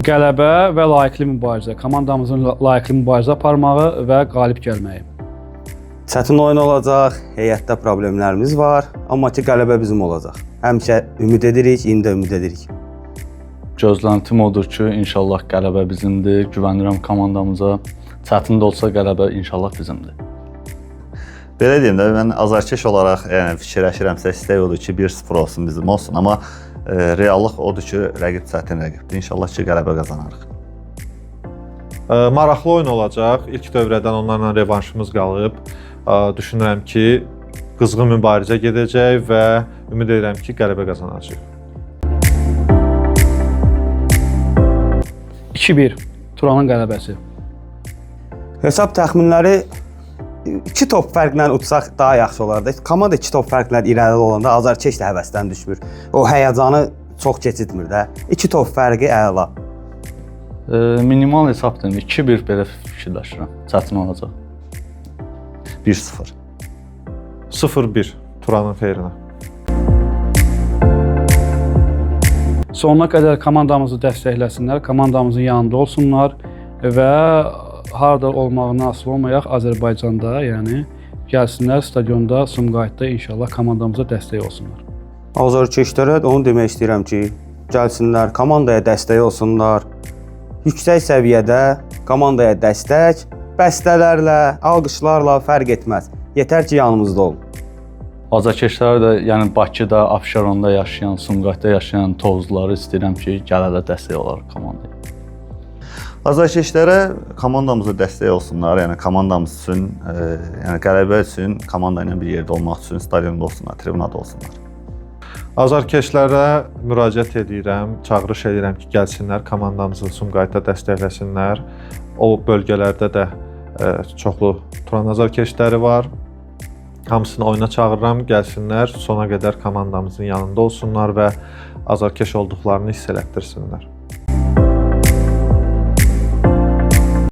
Qələbə və layiqli mübarizə. Komandamızın layiqli mübarizə aparmağı və qalib gəlməyi. Çətin oyun olacaq, heyətdə problemlərimiz var, amma ki qələbə bizim olacaq. Həmişə ümid edirik, indi də ümid edirik. Gözləntim odur ki, inşallah qələbə bizimdir. Güvənirəm komandamıza. Çətin də olsa qələbə inşallah bizimdir. Belə deyim də, mən azarkeş olaraq fikirləşirəmsə, istək odur ki, 1-0 olsun, bizim olsun. Amma reallıq odur ki, rəqib çətin rəqibdir. İnşallah ki, qələbə qazanarıq. Maraqlı oyun olacaq. İlk dövrədən onlarla revanşımız qalıb. Düşünürəm ki, qızğın mübarizə gedəcək və ümid edirəm ki, qələbə qazanacaq. 2-1 Turanın qələbəsi. Hesab təxminləri 2 top fərqlə utsaq daha yaxşı olardı. Komanda 2 top fərqlə irəli olanda azarkeş də həvəsdən düşmür. O həyəcanı çox keçirtmir də. 2 top fərqi əla. Minimal hesabdır. 2-1 belə fikirləşirəm. Çətin olacaq. 1-0. 0-1 Turanın xeyrinə. Sonuna qədər komandamızı dəstəkləsinlər, komandamızın yanında olsunlar və harada olmağına asılı olmayaq Azərbaycanda, yəni gəlsinlər stadionda, Sumqayıtda inşallah komandamıza dəstək olsunlar. Azarkeşlərə onu demək istəyirəm ki, gəlsinlər, komandaya dəstək olsunlar. Yüksək səviyyədə komandaya dəstək, bəstələrlə, alqışlarla fərq etməz. Yetər ki, yanımızda olun. Azarkeşləri də, yəni Bakıda, Abşeronda yaşayan, Sumqayıtda yaşayan tovuzları istəyirəm ki, gələ dəstək olar komandaya. Azarkeşlərə komandamıza dəstək olsunlar, yəni komandamız üçün, yəni qələbə üçün, komanda ilə bir yerdə olmaq üçün stadionda olsunlar, tribunada olsunlar. Azarkeşlərə müraciət edirəm, çağırış edirəm ki, gəlsinlər, komandamızı Sumqayıtda dəstəkləsinlər. O bölgələrdə də çoxlu Turan azarkeşləri var. Hamısını oyuna çağırıram, gəlsinlər, sona qədər komandamızın yanında olsunlar və azarkeş olduqlarını hiss elətdirsinlər.